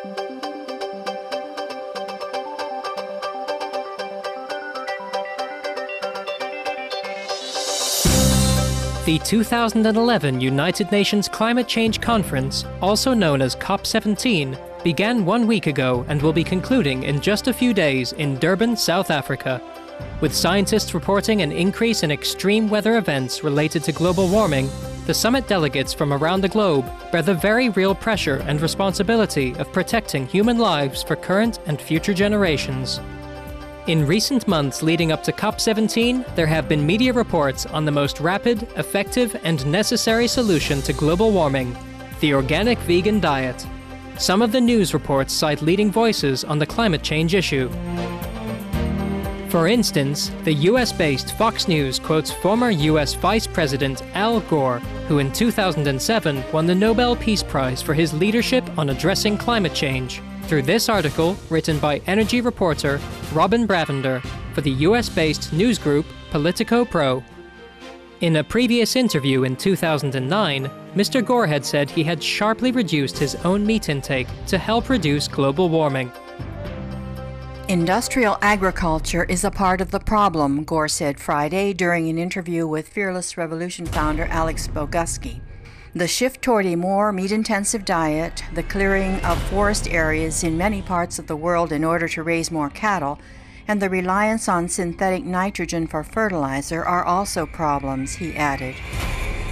The 2011 United Nations Climate Change Conference, also known as COP17, began 1 week ago and will be concluding in just a few days in Durban, South Africa. With scientists reporting an increase in extreme weather events related to global warming, the summit delegates from around the globe bear the very real pressure and responsibility of protecting human lives for current and future generations. In recent months leading up to COP17, there have been media reports on the most rapid, effective, and necessary solution to global warming: the organic vegan diet. Some of the news reports cite leading voices on the climate change issue. For instance, the US-based Fox News quotes former US Vice President Al Gore, who in 2007 won the Nobel Peace Prize for his leadership on addressing climate change, through this article written by energy reporter Robin Bravender for the US-based news group Politico Pro. In a previous interview in 2009, Mr. Gore had said he had sharply reduced his own meat intake to help reduce global warming. Industrial agriculture is a part of the problem, Gore said Friday during an interview with Fearless Revolution founder Alex Boguski. The shift toward a more meat-intensive diet, the clearing of forest areas in many parts of the world in order to raise more cattle, and the reliance on synthetic nitrogen for fertilizer are also problems, he added.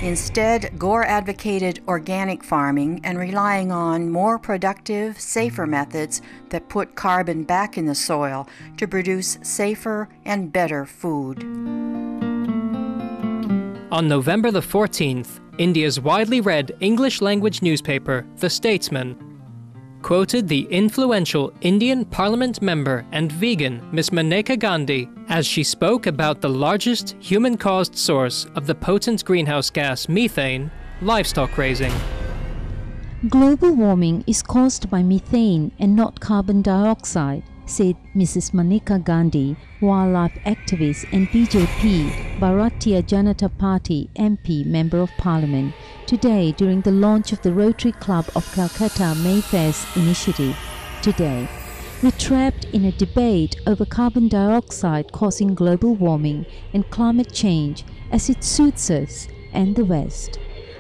Instead, Gore advocated organic farming and relying on more productive, safer methods that put carbon back in the soil to produce safer and better food. On November the 14th, India's widely read English-language newspaper, The Statesman, quoted the influential Indian Parliament member and vegan Ms. Maneka Gandhi as she spoke about the largest human-caused source of the potent greenhouse gas methane, livestock raising. Global warming is caused by methane and not carbon dioxide, said Mrs. Maneka Gandhi, wildlife activist and BJP Bharatiya Janata Party MP Member of Parliament, today during the launch of the Rotary Club of Calcutta Mayfair's initiative. Today, we're trapped in a debate over carbon dioxide causing global warming and climate change as it suits us and the West.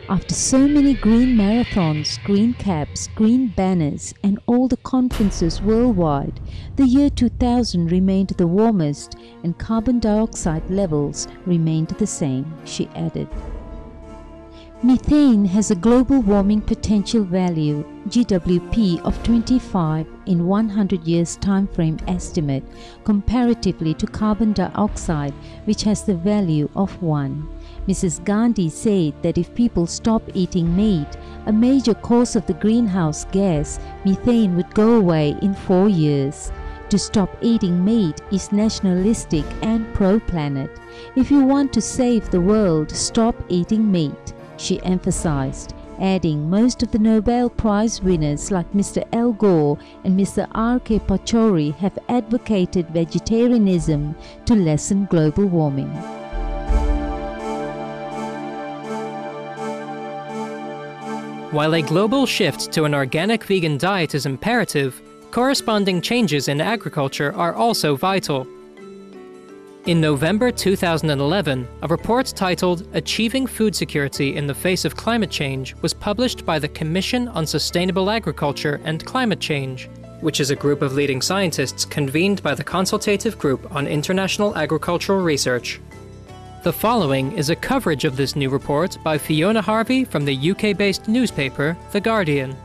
After so many green marathons, green caps, green banners, and all the conferences worldwide, the year 2000 remained the warmest and carbon dioxide levels remained the same, she added. Methane has a global warming potential value, GWP, of 25 in 100 years timeframe estimate, comparatively to carbon dioxide, which has the value of 1. Mrs. Gandhi said that if people stop eating meat, a major cause of the greenhouse gas, methane, would go away in 4 years. To stop eating meat is nationalistic and pro-planet. If you want to save the world, stop eating meat, she emphasized, adding most of the Nobel Prize winners like Mr. Al Gore and Mr. R.K. Pachauri have advocated vegetarianism to lessen global warming. While a global shift to an organic vegan diet is imperative, corresponding changes in agriculture are also vital. In November 2011, a report titled "Achieving Food Security in the Face of Climate Change" was published by the Commission on Sustainable Agriculture and Climate Change, which is a group of leading scientists convened by the Consultative Group on International Agricultural Research. The following is a coverage of this new report by Fiona Harvey from the UK-based newspaper The Guardian.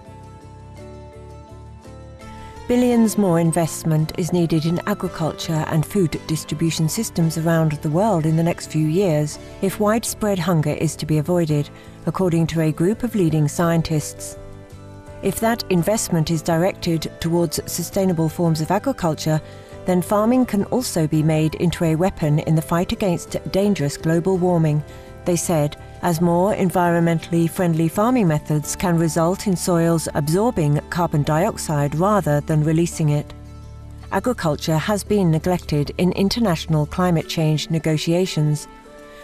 Billions more investment is needed in agriculture and food distribution systems around the world in the next few years if widespread hunger is to be avoided, according to a group of leading scientists. If that investment is directed towards sustainable forms of agriculture, then farming can also be made into a weapon in the fight against dangerous global warming, they said, as more environmentally friendly farming methods can result in soils absorbing carbon dioxide rather than releasing it. Agriculture has been neglected in international climate change negotiations.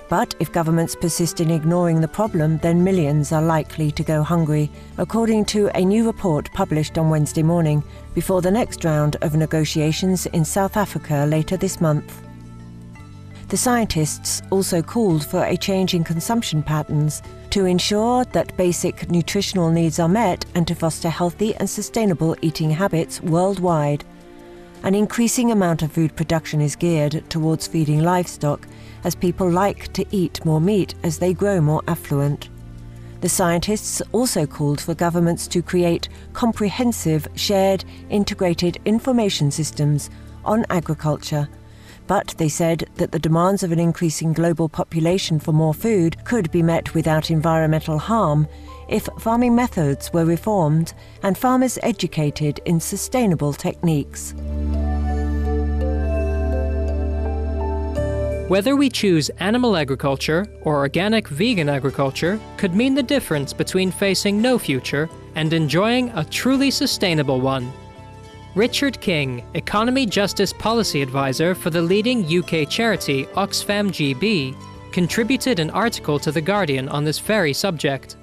But if governments persist in ignoring the problem, then millions are likely to go hungry, according to a new report published on Wednesday morning, before the next round of negotiations in South Africa later this month. The scientists also called for a change in consumption patterns to ensure that basic nutritional needs are met and to foster healthy and sustainable eating habits worldwide. An increasing amount of food production is geared towards feeding livestock, as people like to eat more meat as they grow more affluent. The scientists also called for governments to create comprehensive, shared, integrated information systems on agriculture. But they said that the demands of an increasing global population for more food could be met without environmental harm if farming methods were reformed and farmers educated in sustainable techniques. Whether we choose animal agriculture or organic vegan agriculture could mean the difference between facing no future and enjoying a truly sustainable one. Richard King, Economy Justice Policy Advisor for the leading UK charity Oxfam GB, contributed an article to The Guardian on this very subject.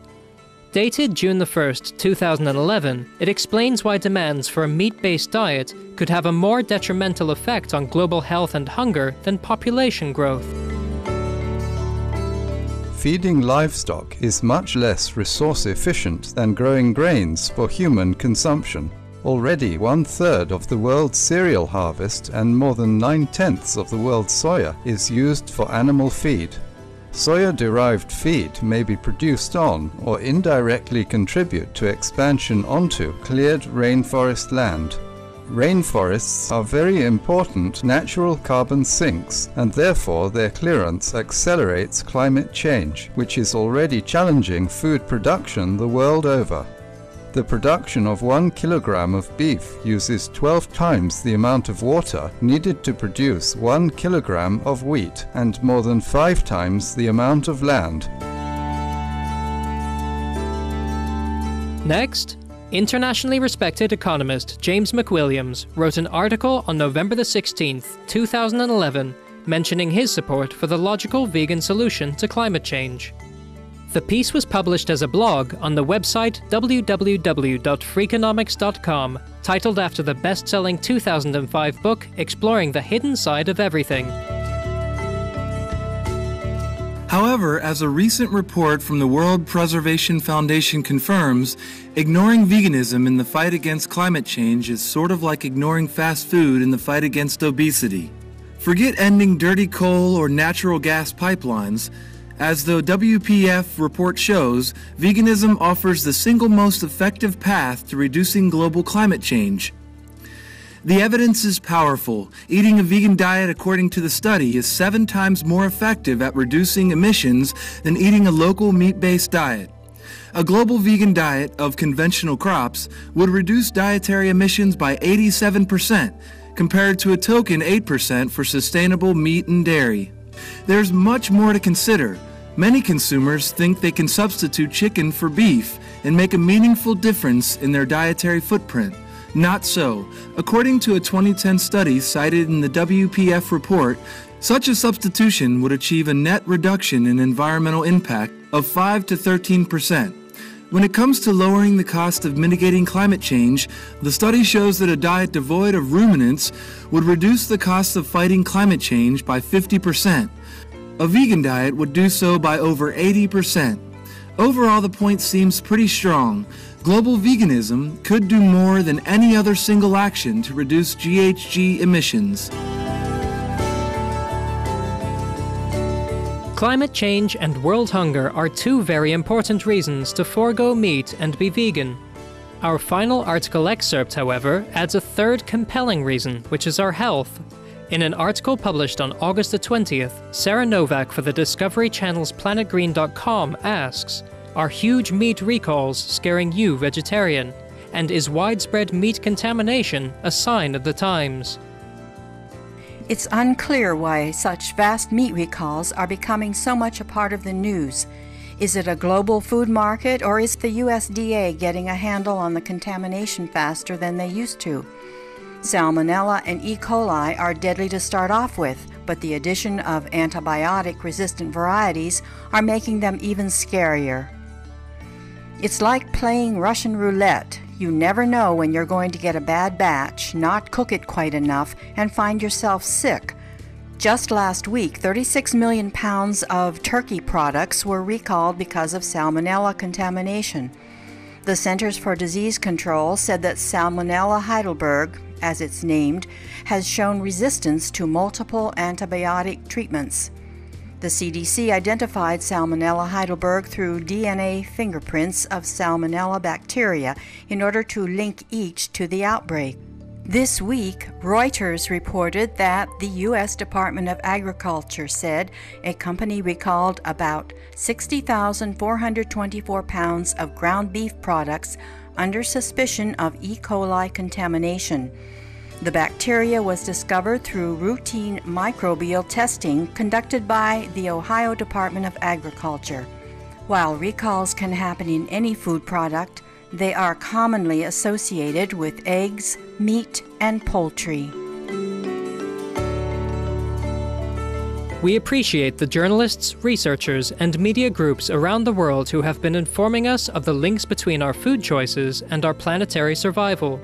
Dated June 1st, 2011, it explains why demands for a meat-based diet could have a more detrimental effect on global health and hunger than population growth. Feeding livestock is much less resource efficient than growing grains for human consumption. Already 1/3 of the world's cereal harvest and more than 9/10 of the world's soya is used for animal feed. Soya-derived feed may be produced on or indirectly contribute to expansion onto cleared rainforest land. Rainforests are very important natural carbon sinks, and therefore their clearance accelerates climate change, which is already challenging food production the world over. The production of 1 kilogram of beef uses 12 times the amount of water needed to produce 1 kilogram of wheat and more than 5 times the amount of land. Next, internationally respected economist James McWilliams wrote an article on November 16th, 2011, mentioning his support for the logical vegan solution to climate change. The piece was published as a blog on the website www.freakonomics.com, titled after the best-selling 2005 book Exploring the Hidden Side of Everything. However, as a recent report from the World Preservation Foundation confirms, ignoring veganism in the fight against climate change is sort of like ignoring fast food in the fight against obesity. Forget ending dirty coal or natural gas pipelines. As the WPF report shows, veganism offers the single most effective path to reducing global climate change. The evidence is powerful. Eating a vegan diet, according to the study, is 7 times more effective at reducing emissions than eating a local meat-based diet. A global vegan diet of conventional crops would reduce dietary emissions by 87%, compared to a token 8% for sustainable meat and dairy. There's much more to consider. Many consumers think they can substitute chicken for beef and make a meaningful difference in their dietary footprint. Not so. According to a 2010 study cited in the WPF report, such a substitution would achieve a net reduction in environmental impact of 5 to 13%. When it comes to lowering the cost of mitigating climate change, the study shows that a diet devoid of ruminants would reduce the cost of fighting climate change by 50%. A vegan diet would do so by over 80%. Overall, the point seems pretty strong. Global veganism could do more than any other single action to reduce GHG emissions. Climate change and world hunger are 2 very important reasons to forego meat and be vegan. Our final article excerpt, however, adds a 3rd compelling reason, which is our health. In an article published on August the 20th, Sarah Novak for the Discovery Channel's PlanetGreen.com asks, "Are huge meat recalls scaring you, vegetarian? And is widespread meat contamination a sign of the times?" It's unclear why such vast meat recalls are becoming so much a part of the news. Is it a global food market, or is the USDA getting a handle on the contamination faster than they used to? Salmonella and E. coli are deadly to start off with. but the addition of antibiotic-resistant varieties are making them even scarier. It's like playing Russian roulette. You never know when you're going to get a bad batch, not cook it quite enough, and find yourself sick. Just last week, 36 million pounds of turkey products were recalled because of salmonella contamination. The Centers for Disease Control said that Salmonella Heidelberg, as it's named, has shown resistance to multiple antibiotic treatments. The CDC identified Salmonella Heidelberg through DNA fingerprints of Salmonella bacteria in order to link each to the outbreak. This week, Reuters reported that the U.S. Department of Agriculture said a company recalled about 60,424 pounds of ground beef products under suspicion of E. coli contamination. The bacteria was discovered through routine microbial testing conducted by the Ohio Department of Agriculture. While recalls can happen in any food product, they are commonly associated with eggs, meat, and poultry. We appreciate the journalists, researchers, and media groups around the world who have been informing us of the links between our food choices and our planetary survival.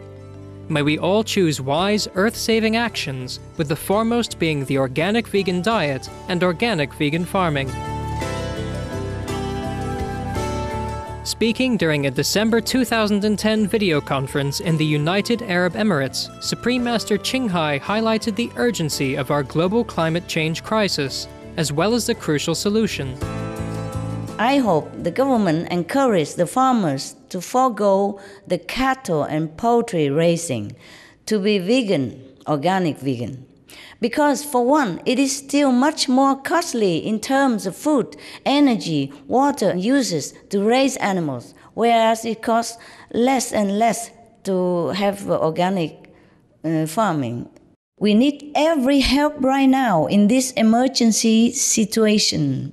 May we all choose wise, earth-saving actions, with the foremost being the organic vegan diet and organic vegan farming. Speaking during a December 2010 video conference in the United Arab Emirates, Supreme Master Qinghai highlighted the urgency of our global climate change crisis, as well as the crucial solution. I hope the government encourages the farmers to forego the cattle and poultry raising to be vegan, organic vegan. Because for one, it is still much more costly in terms of food, energy, water uses to raise animals, whereas it costs less and less to have organic farming. We need every help right now in this emergency situation.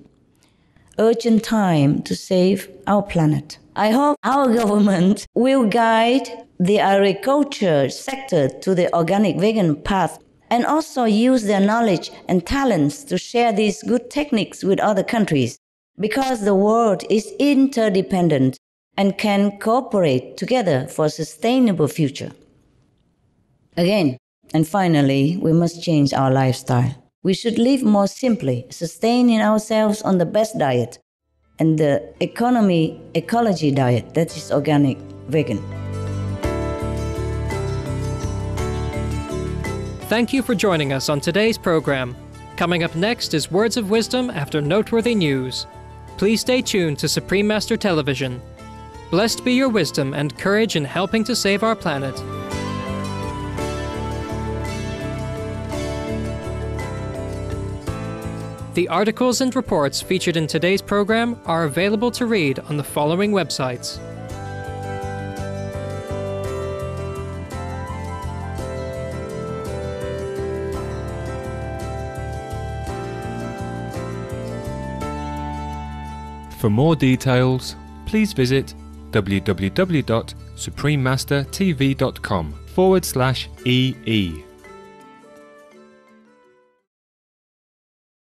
Urgent time to save our planet. I hope our government will guide the agriculture sector to the organic vegan path and also use their knowledge and talents to share these good techniques with other countries, because the world is interdependent and can cooperate together for a sustainable future. Again, and finally, we must change our lifestyle. We should live more simply, sustaining ourselves on the best diet and the ecology diet, that is organic vegan. Thank you for joining us on today's program. Coming up next is Words of Wisdom after noteworthy news. Please stay tuned to Supreme Master Television. Blessed be your wisdom and courage in helping to save our planet. The articles and reports featured in today's program are available to read on the following websites. For more details, please visit www.suprememastertv.com/EE.